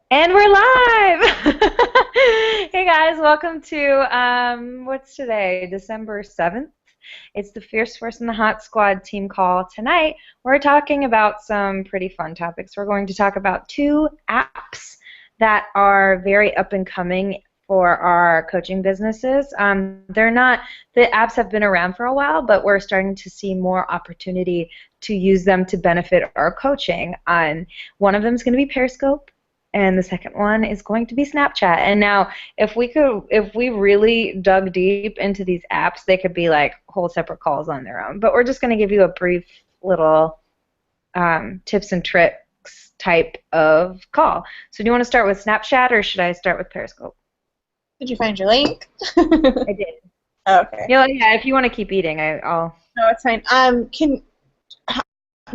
And we're live! Hey guys, welcome to what's today? December 7th. It's the Fierce Force and the Hot Squad team call. Tonight, we're talking about some pretty fun topics. We're going to talk about two apps that are very up and coming for our coaching businesses. They're not, the apps have been around for a while, but we're starting to see more opportunity to use them to benefit our coaching. One of them is going to be Periscope, and the second one is going to be Snapchat. And now, if we really dug deep into these apps, they could be like whole separate calls on their own. But we're just going to give you a brief little tips and tricks type of call. So do you want to start with Snapchat, or should I start with Periscope? Did you find your link? I did. Oh, okay. Yeah, if you want to keep eating, I'll. No, it's fine.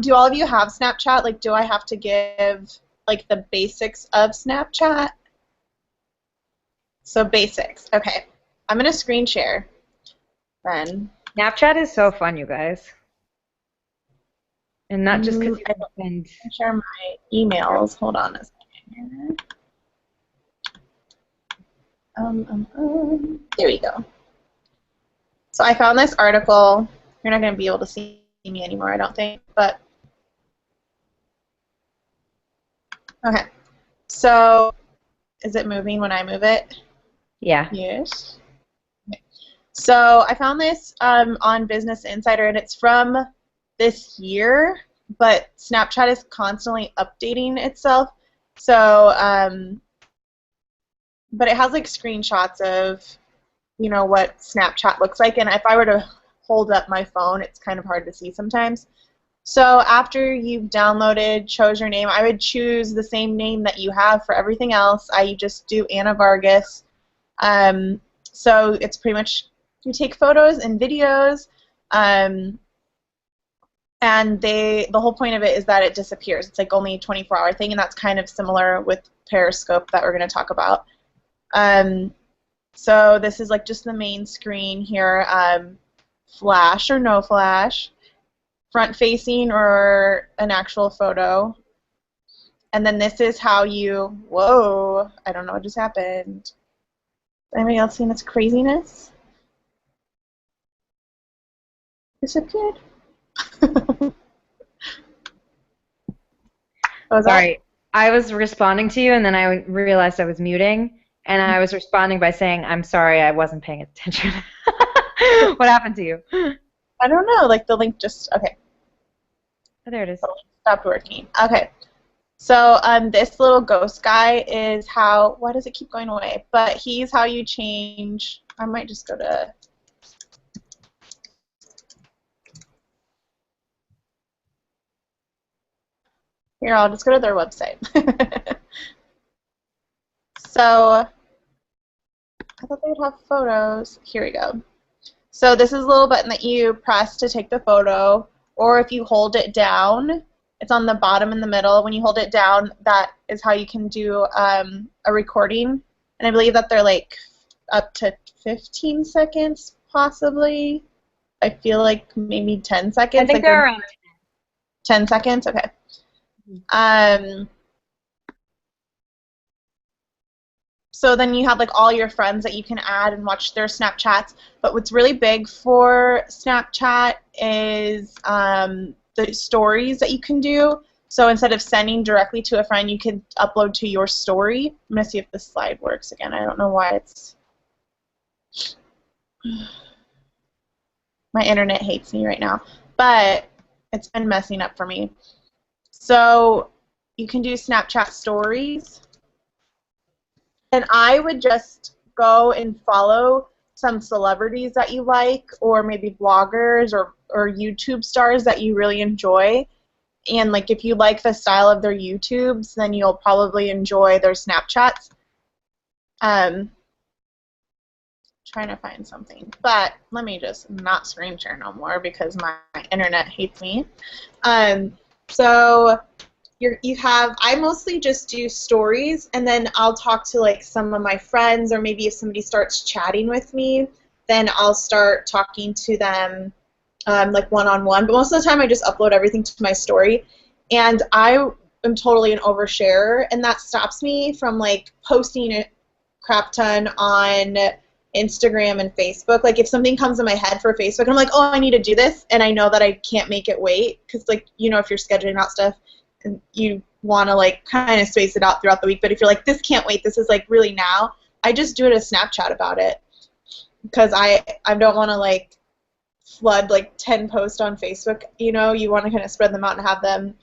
Do all of you have Snapchat? Like, do I have to give like the basics of Snapchat? So basics. Okay. I'm gonna screen share. Then. Snapchat is so fun, you guys. And not just because you I can can share my emails. Hold on a second. There we go. So I found this article. You're not going to be able to see me anymore, I don't think. But okay. So is it moving when I move it? Yeah. Yes. Okay. So I found this on Business Insider, and it's from this year, but Snapchat is constantly updating itself. So, but it has like screenshots of, you know, what Snapchat looks like, and if I were to hold up my phone, it's kind of hard to see sometimes. So after you've downloaded, chose your name, I would choose the same name that you have for everything else. I just do Anna Vargas. So it's pretty much, you take photos and videos, and the whole point of it is that it disappears. It's like only a 24-hour thing, and that's kind of similar with Periscope that we're going to talk about. So this is like just the main screen here, flash or no flash, front facing or an actual photo. And then this is how you, whoa, I don't know what just happened. Anybody else seen this craziness? Disappeared? Sorry, I was responding to you, and then I realized I was muting, and I was responding by saying, I'm sorry, I wasn't paying attention. What happened to you? I don't know, like the link just, okay. Oh, there it is. The link stopped working. Okay. So this little ghost guy is how, why does it keep going away? But he's how you change, I might just go to, here, I'll just go to their website. So I thought they would have photos. Here we go. So this is a little button that you press to take the photo, or if you hold it down, it's on the bottom in the middle. When you hold it down, that is how you can do a recording. And I believe that they're like up to 15 seconds, possibly. I feel like maybe 10 seconds. I think like they're around 10 seconds? Okay. So then you have like all your friends that you can add and watch their Snapchats. But what's really big for Snapchat is the stories that you can do. So instead of sending directly to a friend, you can upload to your story. I'm going to see if this slide works again. I don't know why it's... My internet hates me right now. But it's been messing up for me. So you can do Snapchat stories. And I would just go and follow some celebrities that you like, or maybe bloggers or YouTube stars that you really enjoy. And like if you like the style of their YouTubes, then you'll probably enjoy their Snapchats. Trying to find something, but let me just not screen share no more because my internet hates me. So I mostly just do stories, and then I'll talk to like some of my friends, or maybe if somebody starts chatting with me, then I'll start talking to them like one-on-one. But most of the time I just upload everything to my story, and I am totally an oversharer, and that stops me from like posting a crap ton on Instagram and Facebook. Like if something comes in my head for Facebook, I'm like, oh, I need to do this, and I know that I can't make it wait, because like, you know, if you're scheduling out stuff and you want to like kind of space it out throughout the week, but if you're like, this can't wait, this is like really now, I just do it as Snapchat about it, because I don't want to like flood like 10 posts on Facebook. You know, you want to kind of spread them out and have them.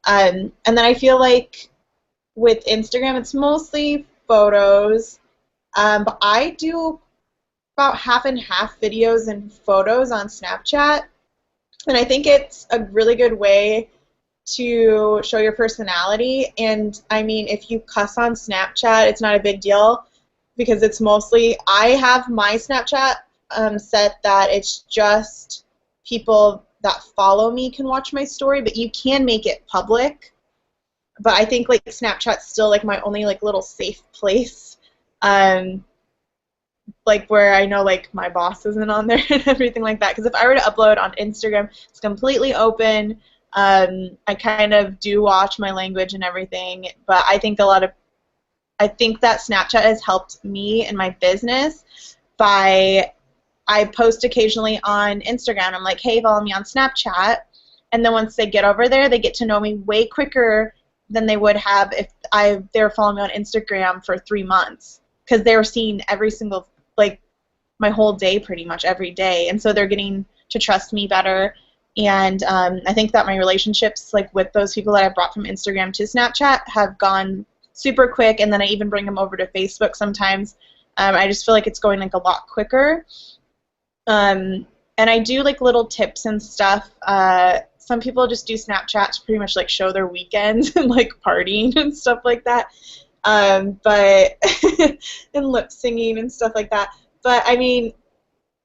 And then I feel like with Instagram, it's mostly photos, but I do about half and half videos and photos on Snapchat, and I think it's a really good way to show your personality. And I mean, if you cuss on Snapchat, it's not a big deal, because it's mostly, I have my Snapchat set that it's just people that follow me can watch my story, but you can make it public. But I think like Snapchat's still like my only like little safe place, like where I know like my boss isn't on there and everything like that. Because if I were to upload on Instagram, it's completely open. I kind of do watch my language and everything, but I think that Snapchat has helped me in my business by, I post occasionally on Instagram. I'm like, hey, follow me on Snapchat. And then once they get over there, they get to know me way quicker than they would have if they were following me on Instagram for 3 months, because they were seeing every single, like, my whole day pretty much every day. And so they're getting to trust me better. And I think that my relationships, like, with those people that I brought from Instagram to Snapchat have gone super quick. And then I even bring them over to Facebook sometimes. I just feel like it's going, like, a lot quicker. And I do like little tips and stuff. Some people just do Snapchat to pretty much like show their weekends and like partying and stuff like that. But and lip singing and stuff like that. But I mean,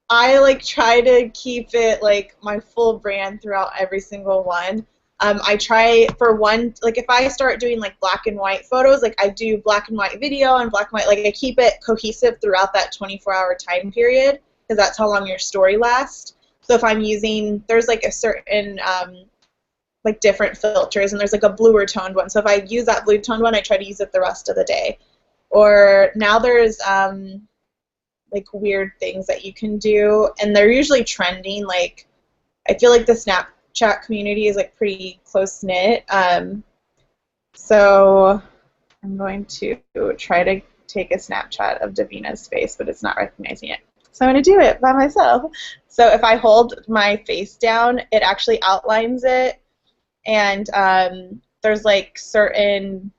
I like try to keep it like my full brand throughout every single one. I try for one, like if I start doing like black and white photos, like I do black and white video and black and white, like I keep it cohesive throughout that 24-hour time period, because that's how long your story lasts. So if I'm using, there's like a certain like different filters, and there's like a bluer toned one. So if I use that blue toned one, I try to use it the rest of the day. Or now there's like weird things that you can do, and they're usually trending. Like I feel like the Snapchat community is like pretty close knit. So I'm going to try to take a Snapchat of Davina's face, but it's not recognizing it. So I'm going to do it by myself. So if I hold my face down, it actually outlines it. And there's like certain,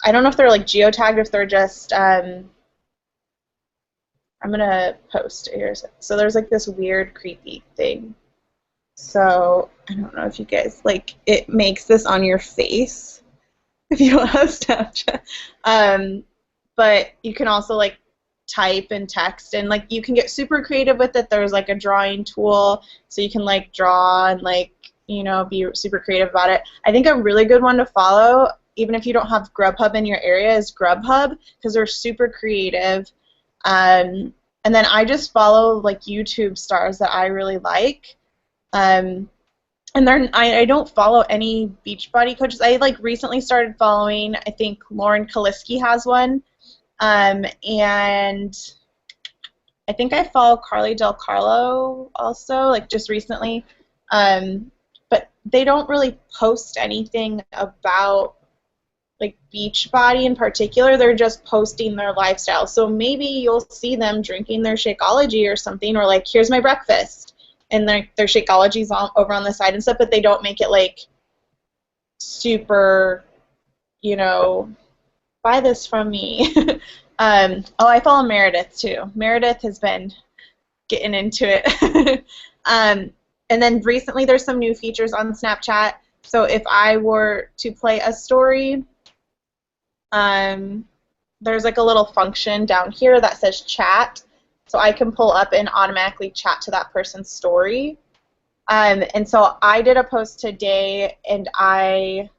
I don't know if they're like geotagged, if they're just, I'm going to post it here. So there's like this weird, creepy thing. So I don't know if you guys, like, it makes this on your face if you don't have Snapchat. But you can also like type and text, and like you can get super creative with it. There's like a drawing tool, so you can like draw and like, you know, be super creative about it. I think a really good one to follow, even if you don't have Grubhub in your area, is Grubhub, because they're super creative. And then I just follow like YouTube stars that I really like. And I don't follow any Beachbody coaches. I like recently started following, I think Lauren Kaliski has one. And I think I follow Carly Del Carlo also, like just recently. But they don't really post anything about like Beachbody in particular. They're just posting their lifestyle. So maybe you'll see them drinking their Shakeology or something, or like, here's my breakfast, and their Shakeology's over on the side and stuff, but they don't make it like super, you know, buy this from me. Oh, I follow Meredith too. Meredith has been getting into it. And then recently there's some new features on Snapchat. So if I were to play a story, there's like a little function down here that says chat. So I can pull up and automatically chat to that person's story. And so I did a post today, and I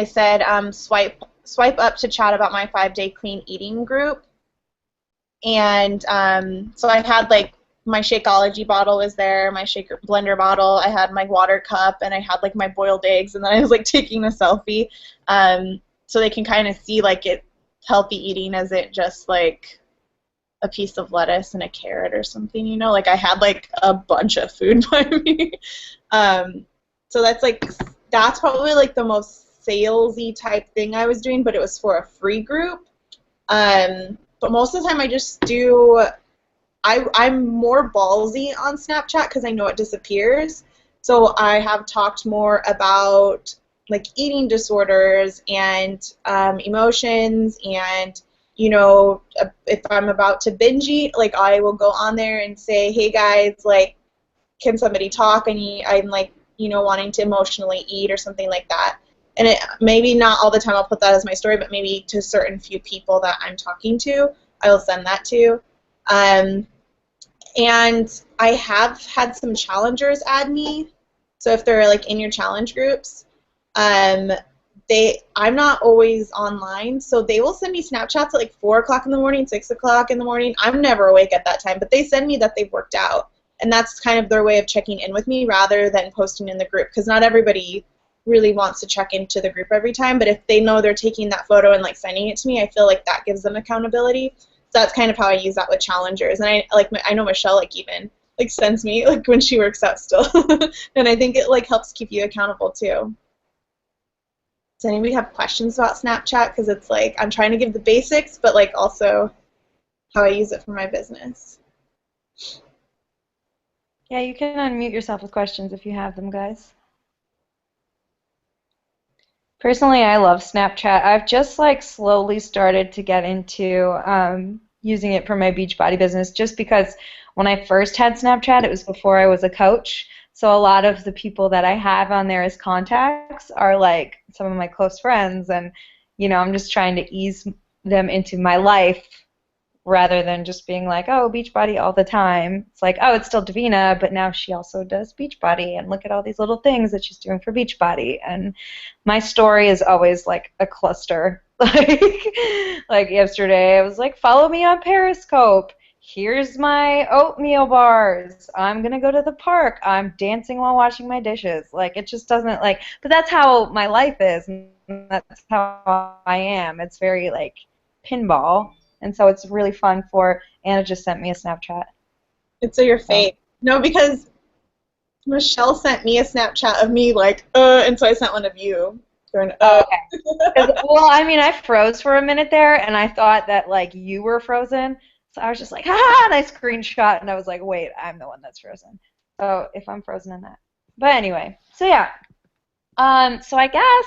said swipe up to chat about my 5-day clean eating group. And so I had like my Shakeology bottle was there, my shaker blender bottle. I had my water cup, and I had like my boiled eggs, and then I was like taking a selfie, so they can kind of see like it healthy eating isn't just like a piece of lettuce and a carrot or something, you know. Like I had like a bunch of food by me. So that's probably like the most salesy type thing I was doing, but it was for a free group. But most of the time I just do. I'm more ballsy on Snapchat because I know it disappears. So I have talked more about like eating disorders and emotions, and you know, if I'm about to binge eat, like I will go on there and say, hey guys, like, can somebody talk? I'm like, you know, wanting to emotionally eat or something like that. And it maybe not all the time I'll put that as my story, but maybe to certain few people that I'm talking to, I will send that to. And I have had some challengers add me. So if they're like in your challenge groups, I'm not always online, so they will send me Snapchats at like 4 o'clock in the morning, 6 o'clock in the morning. I'm never awake at that time, but they send me that they've worked out. And that's kind of their way of checking in with me rather than posting in the group, because not everybody really wants to check into the group every time, but if they know they're taking that photo and like sending it to me, I feel like that gives them accountability. So that's kind of how I use that with challengers. And I know Michelle like even like sends me like when she works out still. And I think it like helps keep you accountable too. Does anybody have questions about Snapchat? Because it's like I'm trying to give the basics, but like also how I use it for my business. Yeah, you can unmute yourself with questions if you have them, guys. Personally, I love Snapchat. I've just like slowly started to get into using it for my Beachbody business just because when I first had Snapchat, it was before I was a coach. So a lot of the people that I have on there as contacts are like some of my close friends, and you know, I'm just trying to ease them into my life rather than just being like, oh, Beachbody all the time. It's like, oh, it's still Davina, but now she also does Beachbody, and look at all these little things that she's doing for Beachbody. And my story is always like a cluster. Like yesterday, I was like, follow me on Periscope. Here's my oatmeal bars. I'm gonna go to the park. I'm dancing while washing my dishes. Like it just doesn't like, but that's how my life is, and that's how I am. It's very like pinball. And so it's really fun for Anna just sent me a Snapchat. It's your So. fate. No, because Michelle sent me a Snapchat of me like, and so I sent one of you. Going, Oh, okay. Well, I mean, I froze for a minute there, and I thought that like you were frozen. So I was just like, ha! And I screenshot, and I was like, wait, I'm the one that's frozen. So if I'm frozen in that. But anyway, so yeah. So I guess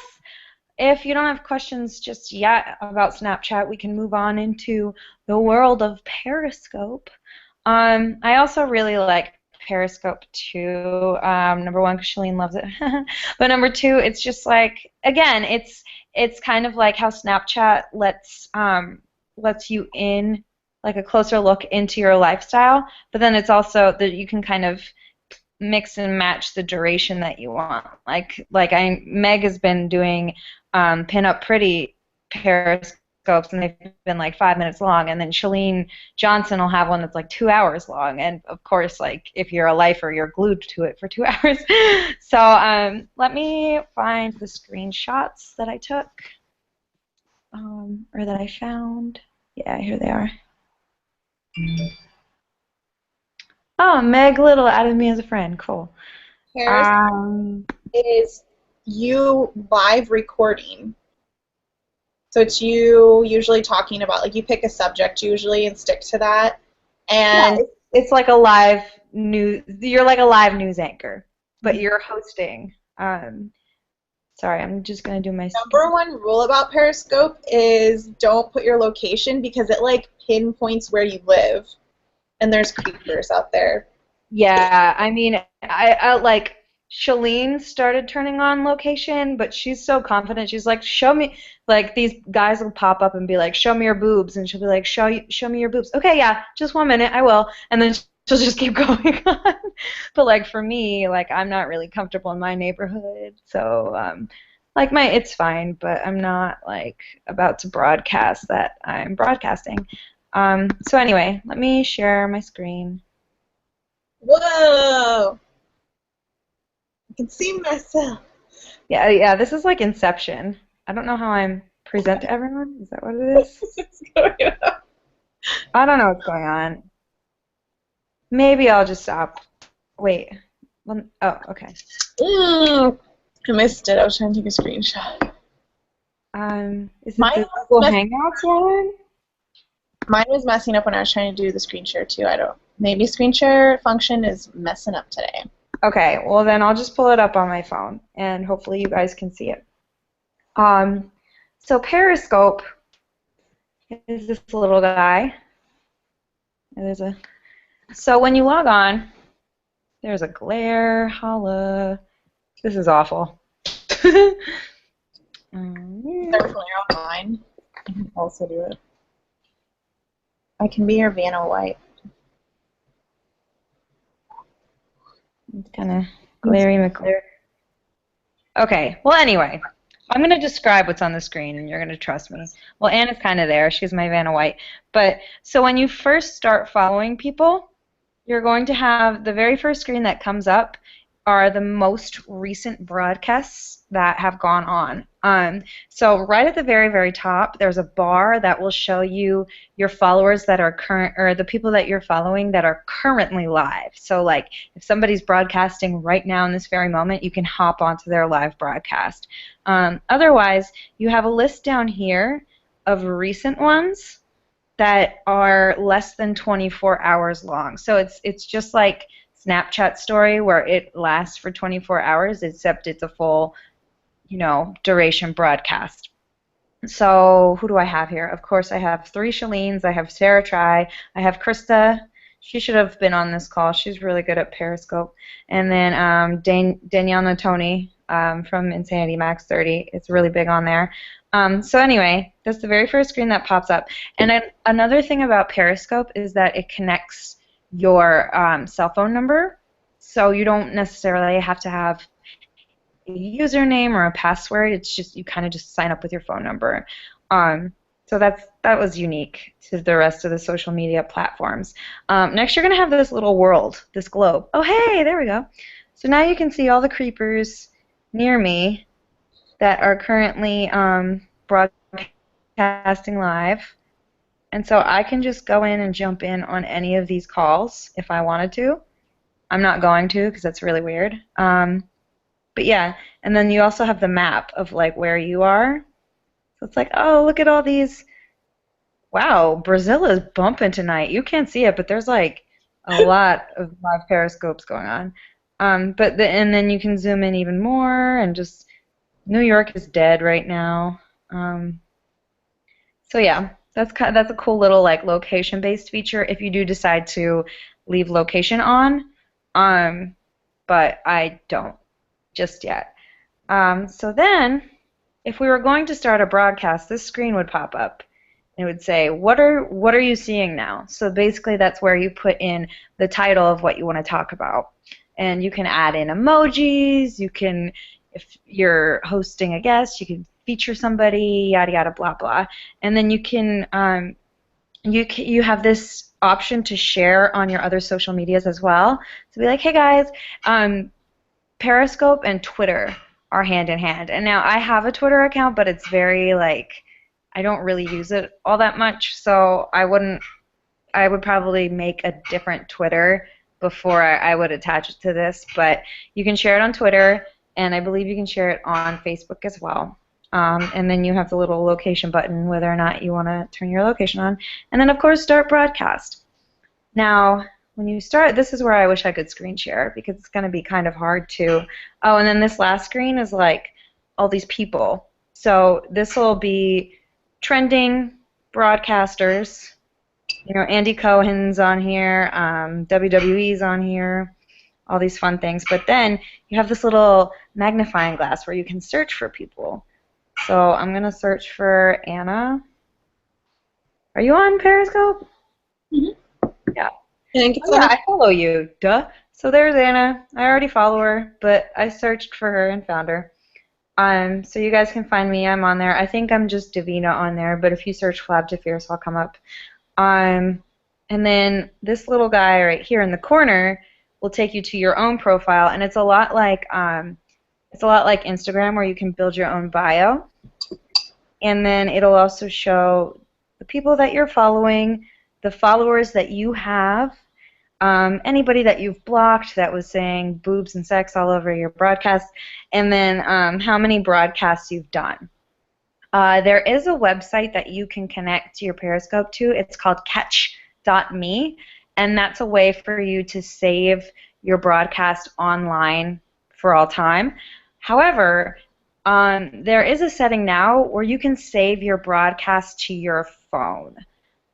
if you don't have questions just yet about Snapchat, we can move on into the world of Periscope. I also really like Periscope too. Number one, because Shalene loves it. But number two, it's just like again, it's kind of like how Snapchat lets you in like a closer look into your lifestyle. But then it's also that you can kind of mix and match the duration that you want. Meg has been doing Pin Up Pretty Periscopes, and they've been like 5 minutes long, and then Shalene Johnson will have one that's like 2 hours long, and of course, like if you're a lifer, you're glued to it for 2 hours. So let me find the screenshots that I took, or that I found. Yeah, here they are. Oh, Meg Little added me as a friend. Cool. Periscope is you live recording. So it's you usually talking about, like you pick a subject usually and stick to that. And Yeah, it's like a live news. You're like a live news anchor, but you're hosting. Sorry, I'm just gonna do my. Number one rule about Periscope is don't put your location because it like pinpoints where you live, and there's creepers out there. Yeah, I mean, I like Shalene started turning on location, but she's so confident. She's like, show me. Like these guys will pop up and be like, show me your boobs, and she'll be like, show me your boobs. Okay, yeah, just 1 minute, I will, and then she'll just keep going on. But like for me, like I'm not really comfortable in my neighborhood, so like it's fine, but I'm not like about to broadcast that I'm broadcasting. So anyway, let me share my screen. Whoa! I can see myself. Yeah, yeah, this is like Inception. I don't know how I'm present to everyone. Is that what it is? What's going on? I don't know what's going on. Maybe I'll just stop. Wait. Oh, okay. I missed it. I was trying to take a screenshot. Is it Mine the was, Google mess- Hangouts one? Mine was messing up when I was trying to do the screen share too. I don't. Maybe screen share function is messing up today. Okay, well then I'll just pull it up on my phone and hopefully you guys can see it. Um, so Periscope is this little guy. So when you log on, there's a glare, holla. This is awful. There's Flare online. I can also do it. I can be your Vanna White. It's kind of glary McClare. Okay, well anyway, I'm going to describe what's on the screen and you're going to trust me. Well, Anna's kind of there. She's my Vanna White. But so when you first start following people, you're going to have the very first screen that comes up are the most recent broadcasts that have gone on. So right at the very, very top, there's a bar that will show you your followers that are current, or the people that you're following that are currently live. So like if somebody's broadcasting right now in this very moment, you can hop onto their live broadcast. Otherwise, you have a list down here of recent ones that are less than 24 hours long. So it's just like Snapchat story where it lasts for 24 hours, except it's a full, duration broadcast. So who do I have here? Of course, I have 3 Shaleens. I have Sarah Try. I have Krista. She should have been on this call. She's really good at Periscope. And then Danielle Natoni from Insanity Max 30. It's really big on there. So anyway, that's the very first screen that pops up. And then another thing about Periscope is that it connects your cell phone number. So you don't necessarily have to have a username or a password. It's just you kind of just sign up with your phone number. So that was unique to the rest of the social media platforms. Next, you're going to have this little world, this globe. Oh, hey, there we go. So now you can see all the creepers near me that are currently broadcasting live. And so I can just go in and jump in on any of these calls if I wanted to. I'm not going to because that's really weird. But yeah, and then you also have the map of like where you are. So it's like, oh, look at all these. Wow, Brazil is bumping tonight. You can't see it, but there's like a lot of live periscopes going on. And then you can zoom in even more, and just New York is dead right now. So yeah, that's a cool little like location-based feature if you do decide to leave location on. But I don't just yet. So then, if we were going to start a broadcast, this screen would pop up. It would say, what are you seeing now? So basically that's where you put in the title of what you want to talk about. And you can add in emojis, you can, if you're hosting a guest, you can feature somebody, yada yada blah blah. And then you can, you have this option to share on your other social medias as well. So be like, hey guys, Periscope and Twitter are hand in hand. And now I have a Twitter account, but it's very like, I don't really use it all that much, so I would probably make a different Twitter before I would attach it to this, but you can share it on Twitter, and I believe you can share it on Facebook as well. And then you have the little location button, whether or not you want to turn your location on. And then, of course, start broadcast. Now, when you start, this is where I wish I could screen share, because it's going to be kind of hard to. Oh, and then this last screen is like all these people. So this will be trending broadcasters. Andy Cohen's on here, WWE's on here, all these fun things. But then you have this little magnifying glass where you can search for people. So I'm going to search for Anna. Are you on Periscope? Mm-hmm. Yeah. I follow you. Duh. So there's Anna. I already follow her, but I searched for her and found her. So you guys can find me. I'm on there. I think I'm just Davina on there, but if you search Flab to Fierce, I'll come up. And then this little guy right here in the corner will take you to your own profile, and it's a lot like Instagram, where you can build your own bio, and then it'll also show the people that you're following, the followers that you have, anybody that you've blocked that was saying boobs and sex all over your broadcast, and then how many broadcasts you've done. There is a website that you can connect your Periscope to. It's called catch.me, and that's a way for you to save your broadcast online for all time. However, there is a setting now where you can save your broadcast to your phone.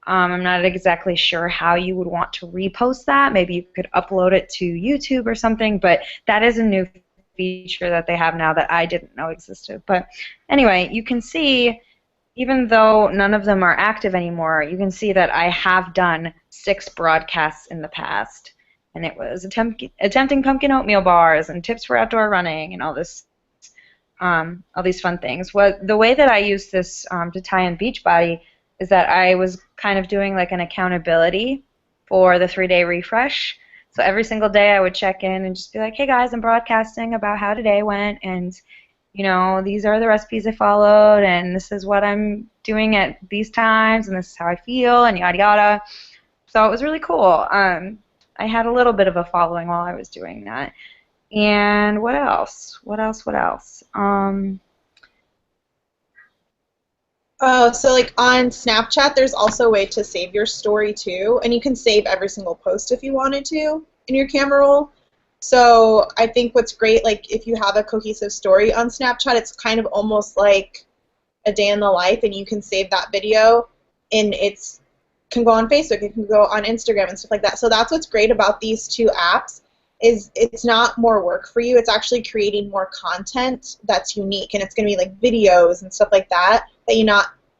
I'm not exactly sure how you would want to repost that. Maybe you could upload it to YouTube or something, but that is a new feature that they have now that I didn't know existed. But anyway, you can see, even though none of them are active anymore, you can see that I have done 6 broadcasts in the past. And it was attempting pumpkin oatmeal bars and tips for outdoor running and all these fun things. The way that I use this to tie in Beachbody is that I was kind of doing like an accountability for the 3-day refresh. So every single day I would check in and just be like, hey guys, I'm broadcasting about how today went, and these are the recipes I followed, and this is what I'm doing at these times, and this is how I feel, and yada yada. So it was really cool. I had a little bit of a following while I was doing that. And what else? What else? So like on Snapchat, there's also a way to save your story too, and you can save every single post if you wanted to in your camera roll. So I think what's great, like if you have a cohesive story on Snapchat, it's kind of almost like a day in the life, and you can save that video, and it's can go on Facebook, it can go on Instagram and stuff like that. So that's what's great about these 2 apps, is it's not more work for you. It's actually creating more content that's unique, and it's going to be like videos and stuff like that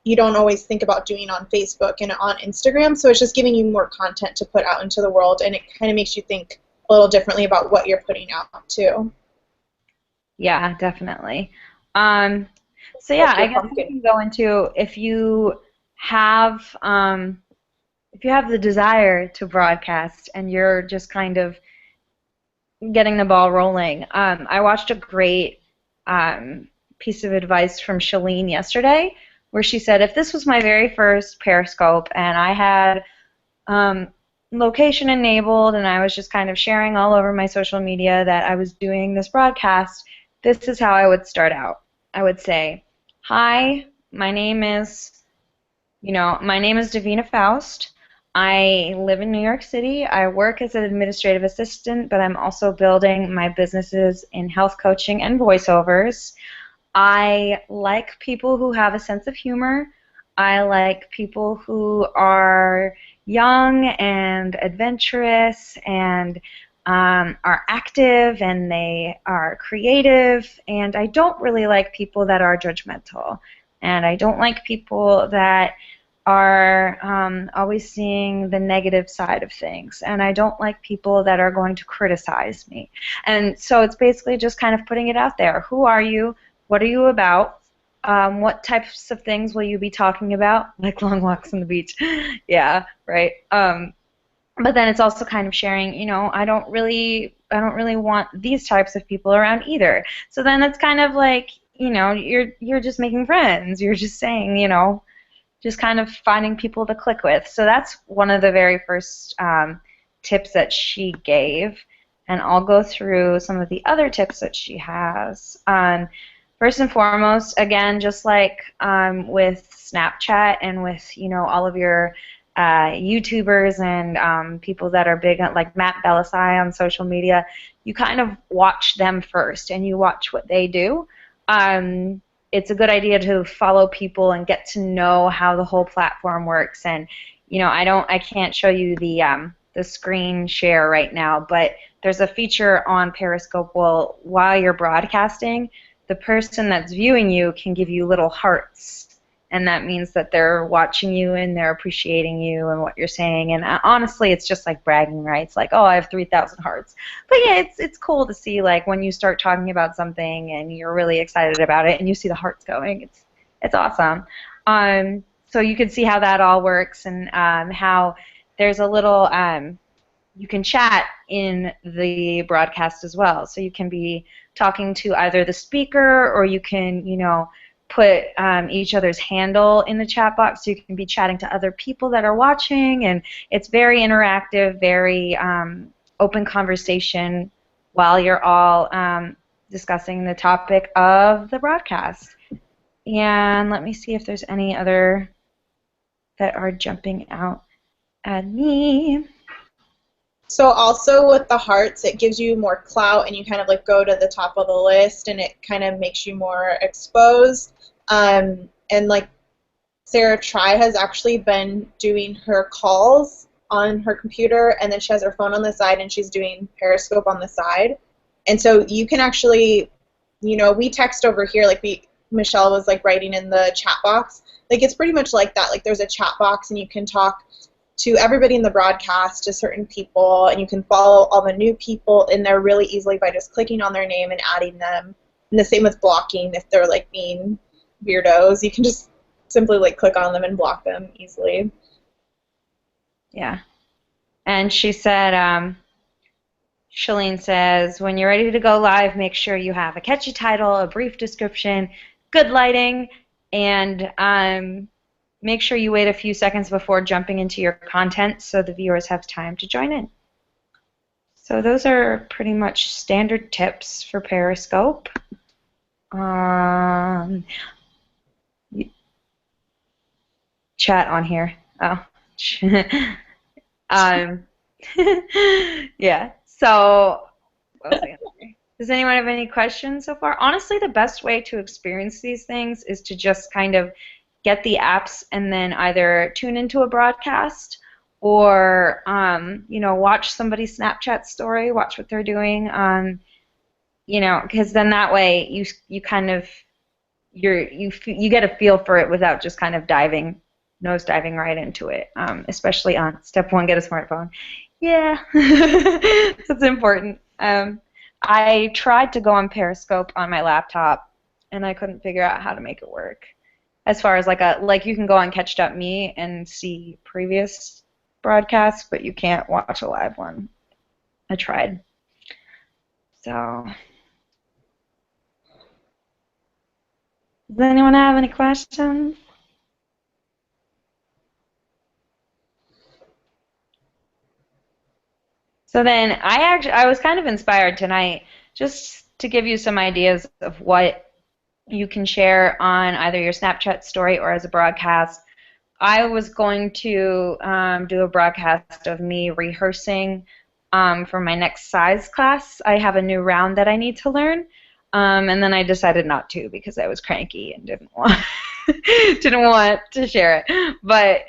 you don't always think about doing on Facebook and on Instagram. So it's just giving you more content to put out into the world, and it kind of makes you think a little differently about what you're putting out too. Yeah, definitely. So yeah, I guess we can go into if you have the desire to broadcast and you're just kind of getting the ball rolling. I watched a great piece of advice from Shalene yesterday, where she said, if this was my very first Periscope and I had location enabled and I was just kind of sharing all over my social media that I was doing this broadcast, this is how I would start out. I would say, hi, my name is Davina Faust. I live in New York City. I work as an administrative assistant, but I'm also building my businesses in health coaching and voiceovers. I like people who have a sense of humor. I like people who are young and adventurous and are active, and they are creative. And I don't really like people that are judgmental. And I don't like people that are always seeing the negative side of things, and I don't like people that are going to criticize me. And so it's basically just kind of putting it out there. Who are you? What are you about? What types of things will you be talking about? Like long walks on the beach. Yeah, right. But then it's also kind of sharing, I don't really want these types of people around either. So then it's kind of like, you're just making friends. You're just saying, just kind of finding people to click with. So that's one of the very first tips that she gave, and I'll go through some of the other tips that she has. First and foremost, again, just like with Snapchat and with all of your YouTubers and people that are big, like Matt Belisai on social media, you kind of watch them first and you watch what they do. It's a good idea to follow people and get to know how the whole platform works. And I can't show you the screen share right now, but there's a feature on Periscope while you're broadcasting, the person that's viewing you can give you little hearts, and that means that they're watching you and they're appreciating you and what you're saying. And honestly, it's just like bragging rights, like, oh, I have 3,000 hearts. But yeah, it's cool to see, like, when you start talking about something and you're really excited about it and you see the hearts going. It's awesome. So you can see how that all works, and how there's a little you can chat in the broadcast as well. So you can be talking to either the speaker, or you can, put each other's handle in the chat box, so you can be chatting to other people that are watching, and it's very interactive, very open conversation while you're all discussing the topic of the broadcast. And let me see if there's any other that are jumping out at me. So also with the hearts, it gives you more clout, and you kind of like go to the top of the list, and it kind of makes you more exposed. And like Sarah Try has actually been doing her calls on her computer, and then she has her phone on the side, and she's doing Periscope on the side. And so you can actually, we text over here, like Michelle was like writing in the chat box. Like it's pretty much like that. Like there's a chat box, and you can talk to everybody in the broadcast, to certain people, and you can follow all the new people in there really easily by just clicking on their name and adding them. And the same with blocking. If they're like being weirdos, you can just simply like click on them and block them easily. Yeah. And she said, Shalene says, when you're ready to go live, make sure you have a catchy title, a brief description, good lighting, and make sure you wait a few seconds before jumping into your content so the viewers have time to join in. So those are pretty much standard tips for Periscope. Chat on here. Oh. Yeah. So, what was I gonna say? Does anyone have any questions so far? Honestly, the best way to experience these things is to just kind of get the apps and then either tune into a broadcast, or watch somebody's Snapchat story, watch what they're doing, because then that way you kind of you get a feel for it without just kind of nose diving right into it, especially on step one, get a smartphone. Yeah, that's important. I tried to go on Periscope on my laptop, and I couldn't figure out how to make it work. As far as like you can go on Catch.me and see previous broadcasts, but you can't watch a live one. I tried. So, does anyone have any questions? So then I was kind of inspired tonight just to give you some ideas of what you can share on either your Snapchat story or as a broadcast. I was going to do a broadcast of me rehearsing for my next size class. I have a new round that I need to learn, and then I decided not to because I was cranky and didn't want to share it. But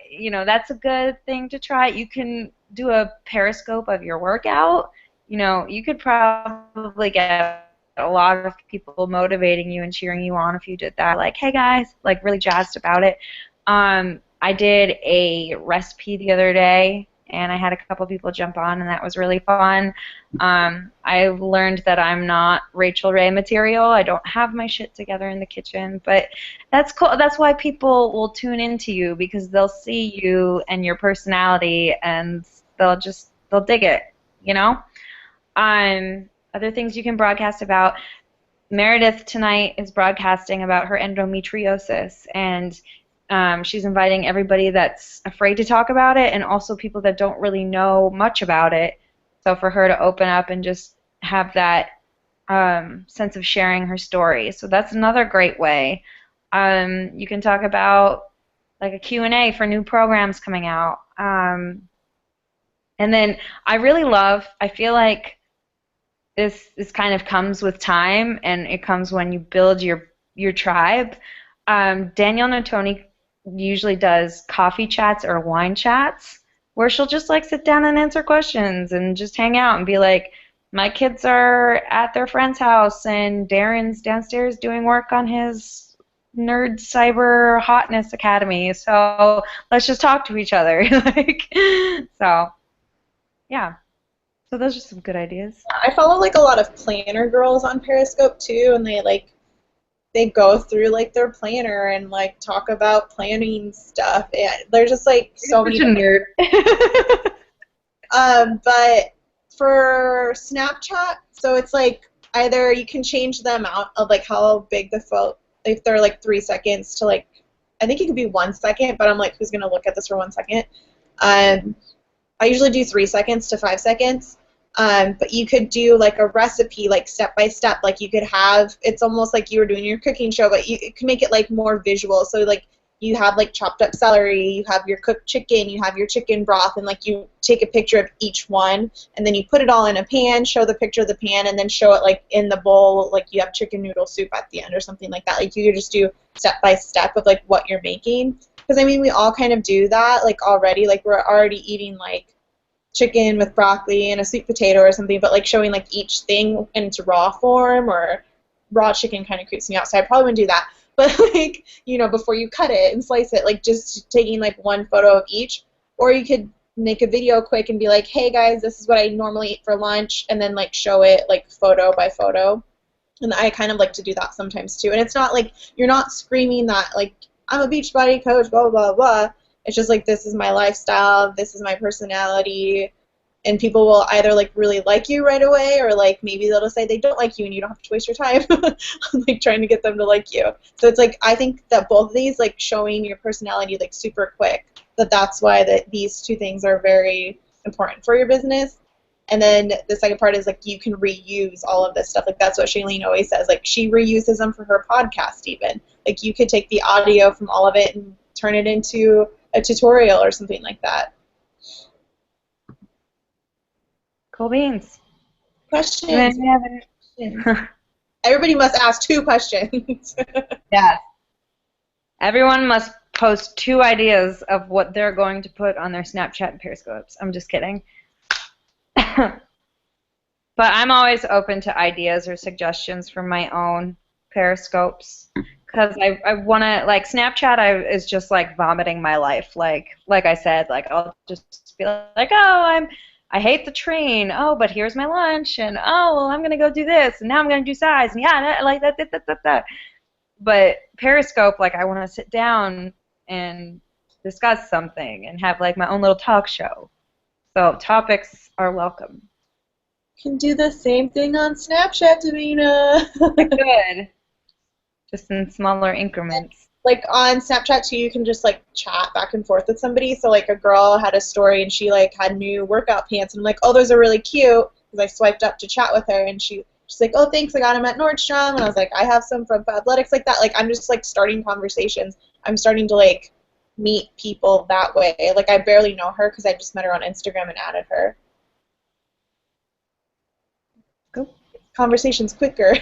that's a good thing to try. You can do a Periscope of your workout. You could probably get a lot of people motivating you and cheering you on if you did that. Like, hey guys, like really jazzed about it. I did a recipe the other day, and I had a couple people jump on, and that was really fun. I learned that I'm not Rachel Ray material. I don't have my shit together in the kitchen, but that's cool. That's why people will tune into you, because they'll see you and your personality, and they'll dig it, Other things you can broadcast about. Meredith tonight is broadcasting about her endometriosis, and she's inviting everybody that's afraid to talk about it, and also people that don't really know much about it. So for her to open up and just have that sense of sharing her story. So that's another great way. You can talk about like a Q&A for new programs coming out. And then I feel like this kind of comes with time, and it comes when you build your tribe. Danielle Notoni usually does coffee chats or wine chats where she'll just like sit down and answer questions and just hang out and be like, my kids are at their friend's house and Darren's downstairs doing work on his nerd cyber hotness academy, so let's just talk to each other. Yeah. So those are some good ideas. I follow like a lot of planner girls on Periscope too, and they go through like their planner and like talk about planning stuff, and they're just like so many. Such a nerd. But for Snapchat, so it's like either you can change the amount of like how big the photo, if they're like 3 seconds to like, I think it could be 1 second, but I'm like, who's gonna look at this for 1 second? Um, I usually do 3 seconds to 5 seconds. But you could do like a recipe, like step by step. Like you could have, it's almost like you were doing your cooking show, but you can make it like more visual. So like you have like chopped up celery, you have your cooked chicken, you have your chicken broth, and like you take a picture of each one, and then you put it all in a pan, show the picture of the pan, and then show it like in the bowl, like you have chicken noodle soup at the end or something like that. Like you could just do step by step of like what you're making. Because I mean, we all kind of do that like already. Like we're already eating like chicken with broccoli and a sweet potato or something, but like showing like each thing in its raw form, or raw chicken kind of creeps me out, so I probably wouldn't do that. But like, you know, before you cut it and slice it, like just taking like one photo of each. Or you could make a video quick and be like, hey guys, this is what I normally eat for lunch, and then like show it like photo by photo. And I kind of like to do that sometimes too. And it's not like you're not screaming that like I'm a Beachbody coach, blah blah blah. It's just like this is my lifestyle, this is my personality, and people will either like really like you right away, or like maybe they'll say they don't like you and you don't have to waste your time like trying to get them to like you. So it's like I think that both of these, like showing your personality like super quick, that's why these two things are very important for your business. And then the second part is like you can reuse all of this stuff. Like that's what Shailene always says. Like she reuses them for her podcast even. Like you could take the audio from all of it and turn it into a tutorial or something like that. Cool beans. Questions? Everybody must ask 2 questions. Yeah. Everyone must post 2 ideas of what they're going to put on their Snapchat and Periscopes. I'm just kidding. But I'm always open to ideas or suggestions for my own Periscopes, because I want to, like, Snapchat is just like vomiting my life. Like I said, like I'll just be like, oh, I hate the train. Oh, but here's my lunch, and oh, well, I'm gonna go do this, and now I'm gonna do size, and yeah, like that. But Periscope, like I want to sit down and discuss something and have like my own little talk show. So topics are welcome. Can do the same thing on Snapchat, Davina. Good. Just in smaller increments. Like on Snapchat too, you can just like chat back and forth with somebody. So like a girl had a story and she like had new workout pants, and I'm like, oh, those are really cute, because I swiped up to chat with her, and she's like, oh, thanks, I got them at Nordstrom, and I was like, I have some from Fabletics, like that. Like I'm just like starting conversations. I'm starting to like meet people that way. Like I barely know her because I just met her on Instagram and added her. Cool. Conversations quicker.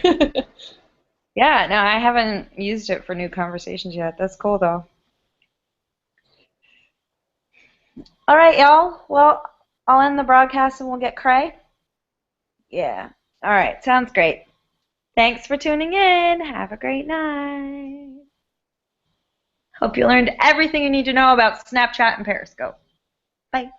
Yeah, no, I haven't used it for new conversations yet. That's cool, though. All right, y'all. Well, I'll end the broadcast and we'll get cray. Yeah. All right, sounds great. Thanks for tuning in. Have a great night. Hope you learned everything you need to know about Snapchat and Periscope. Bye.